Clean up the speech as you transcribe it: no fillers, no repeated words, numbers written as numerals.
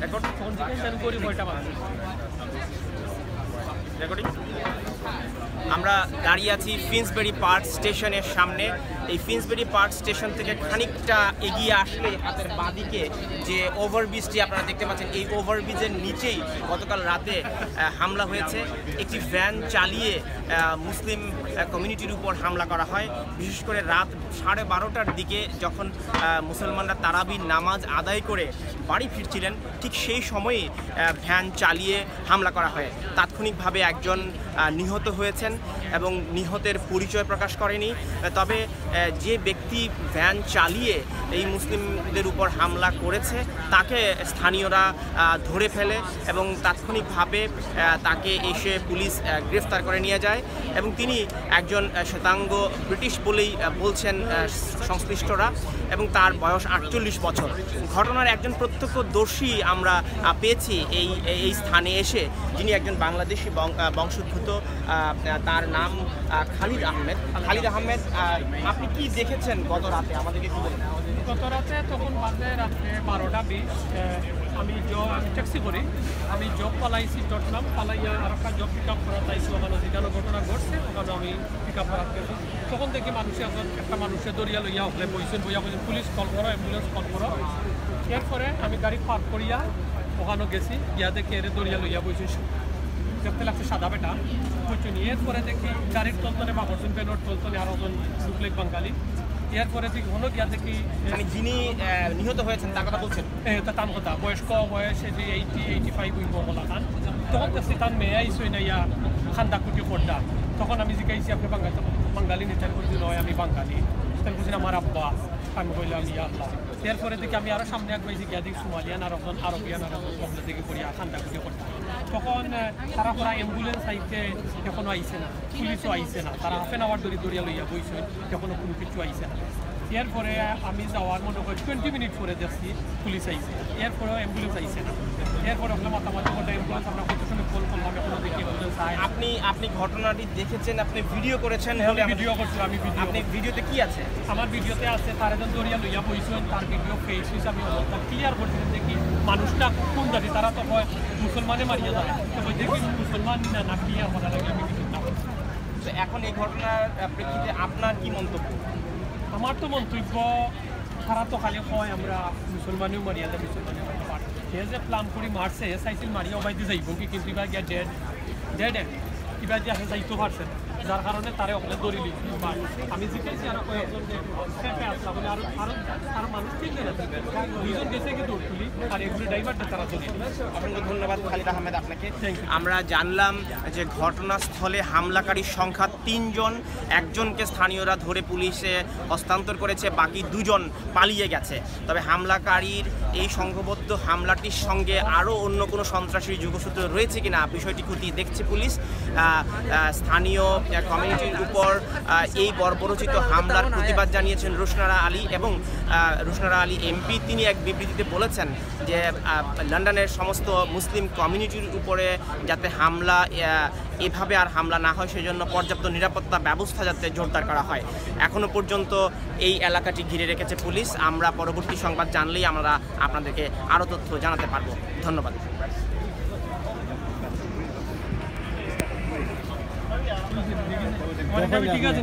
Record phone থেকে send করি বইটা বানাই রেকর্ডিং। আমরা দাঁড়িয়ে আছি ফিন্সবেরি পার্ক স্টেশনের সামনে। এই ফিন্সবেরি পার্ক স্টেশন থেকে খানিকটা এগিয়ে আসলে হাতের বাঁদিকে যে ওভারব্রিজটি আপনারা দেখতে পাচ্ছেন, এই ওভারব্রিজের নিচেই গতকাল রাতে হামলা হয়েছে। একটি ভ্যান চালিয়ে মুসলিম কমিউনিটির উপর হামলা করা হয়। বিশেষ করে রাত 12:30টার দিকে যখন মুসলমানরা তারাবির নামাজ আদায় করে বাড়ি ফিরছিলেন, ঠিক সেই সময়ে ভ্যান চালিয়ে হামলা করা হয়। তাৎক্ষণিকভাবে একজন নিহত হয়েছেন এবং নিহতের পরিচয় প্রকাশ করেনি। তবে যে ব্যক্তি ভ্যান চালিয়ে এই মুসলিমদের উপর হামলা করেছে তাকে স্থানীয়রা ধরে ফেলে এবং তাৎক্ষণিকভাবে তাকে এসে পুলিশ গ্রেফতার করে নিয়ে যায় এবং তিনি একজন শ্বেতাঙ্গ ব্রিটিশ বলেই বলছেন সংশ্লিষ্টরা এবং তার বয়স 48 বছর। ঘটনার একজন প্রত্যক্ষদর্শী আমরা পেয়েছি এই স্থানে এসে, যিনি একজন বাংলাদেশি বংশোদ্ভূত, তার নাম খালিদ আহমেদ। খালিদ আহমেদ, আপনি কি দেখেছেন গত রাতে? আমাদেরকে কি বলেন। গত রাতে তখন বাজে রাত্রে 12:20, আমি ট্যাক্সি করি, আমি জব পালাইছি চট্টগ্রাম, পালাইয়া আর একটা জব পিক আপ করা চাইছি। ওখানে যেখানে ঘটনা ঘটছে ওখানে আমি পিক আপ করাতে গেছি। তখন দেখি একটা মানুষের দরিয়া লইয়া হলে বইছেন, বইয়া বলছেন পুলিশ কল করো, অ্যাম্বুলেন্স কল করো। এরপরে আমি গাড়ি পার্ক করিয়া ওখানেও গেছি, গিয়া দেখি এর দরিয়া লইয়া বইছে, দেখতে লাগছে সাদা বেটা বইছে নিয়ে। এরপরে দেখি গাড়ির তলতলে বা হরজন পেনোর তলতলে আরো জন শুক্লেক বাঙালি। এরপরে দেখি হলো গিয়া দেখি মানে যিনি নিহত হয়েছেন তার কথা বলছেন? তার কথা বয়স্ক বয়স যে 85 উইব বলা খান। তখন দেখছি তার মেয়ে আইসই না ইয়া খান্দা কুটি পড়া। তখন আমি জিজ্ঞাসি আপনি বাঙালি নেতার বলছি নয় আমি বাঙালি। তাই বলছি আমার আব্বা। আমি বললাম ইয়া আল্লাহ। এরপরে দেখি আমি আরও সামনে একবাইছি গিয়া দেখি সোমালিয়ান আর একজন আরবিয়ান আর একজন বগলে দেখি পড়িয়া খান্দা কুটি পড়া। তখন তারা পড়া অ্যাম্বুলেন্স আইতে এখনও আইসে না, পুলিশও আইসে না। তারা হাফ অ্যান আওয়ার ধরে দরিয়া লইয়া বইছে, এখনও কোনো কিছু আইসে না। এরপরে আমি যাওয়ার মনে করি 20 মিনিট পরে দেখছি পুলিশ আইছে, এরপরেও অ্যাম্বুলেন্স আইসে না। এরপরে ওখানে মাতামাতি করতে অ্যাম্বুলেন্স আমরা কত সময় কল করলাম, এখনো দেখি অ্যাম্বুলেন্স আয়। আপনি ঘটনাটি দেখেছেন, আপনি ভিডিও করেছেন? ভিডিও করছি আমি। আপনি ভিডিওতে কি আছে? আমার ভিডিওতে আছে তার একজন দরিয়া লইয়া বইছেন, তার ভিডিও ফেস হিসাবে অবস্থা ক্লিয়ার করছিলেন। দেখি মানুষটা কোন জাতি, তারা তো হয় মুসলমানে মারিয়ে যায়, তবে দেখি মুসলমান না ক্লিয়ার করা লাগে আমি কিছু না। তো এখন এই ঘটনার প্রেক্ষিতে আপনার কি মন্তব্য? আমার তো মন্তব্য, তারা তো খালি হয় আমরা মুসলমানেও মারিয়া যায়, মুসলমানেও মারিয়া পারে। সে যে প্ল্যান করি মারছে, চাইছিল মারিয়া অবাইতে যাইব কি, কিন্তু এবার গিয়া ডেড এবার যে আসে যাইতেও পারছে না, যার কারণে তারা ওখানে দড়ি লিখি। আমি জিজ্ঞাসি আরো কয়েকজন যে সেফে আসলাম বলে আরো মানুষ তিনজন আছে, দুইজন গেছে কি দৌড় তুলি আর এগুলি ড্রাইভারটা তারা দড়ি। অসংখ্য ধন্যবাদ খালিদ আহমেদ আপনাকে। আমরা জানলাম যে ঘটনাস্থলে হামলাকারীর সংখ্যা 3 জন। একজনকে স্থানীয়রা ধরে পুলিশে হস্তান্তর করেছে, বাকি 2 জন পালিয়ে গেছে। তবে হামলাকারীর এই সংঘবদ্ধ হামলাটির সঙ্গে আরও অন্য কোনো সন্ত্রাসী যোগসূত্র রয়েছে কিনা বিষয়টি খতিয়ে দেখছে পুলিশ। স্থানীয় কমিউনিটির উপর এই বর্বরোচিত হামলার প্রতিবাদ জানিয়েছেন রোশনারা আলী এবং রোশনারা আলী এমপি। তিনি এক বিবৃতিতে বলেছেন যে লন্ডনের সমস্ত মুসলিম কমিউনিটির উপরে যাতে হামলা এভাবে আর হামলা না হয় সেজন্য পর্যাপ্ত নিরাপত্তা ব্যবস্থা যাতে জোরদার করা হয়। এখনও পর্যন্ত এই এলাকাটি ঘিরে রেখেছে পুলিশ। আমরা পরবর্তী সংবাদ জানলেই আমরা আপনাদেরকে আরও তথ্য জানাতে পারবো। ধন্যবাদ। ঠিক আছে।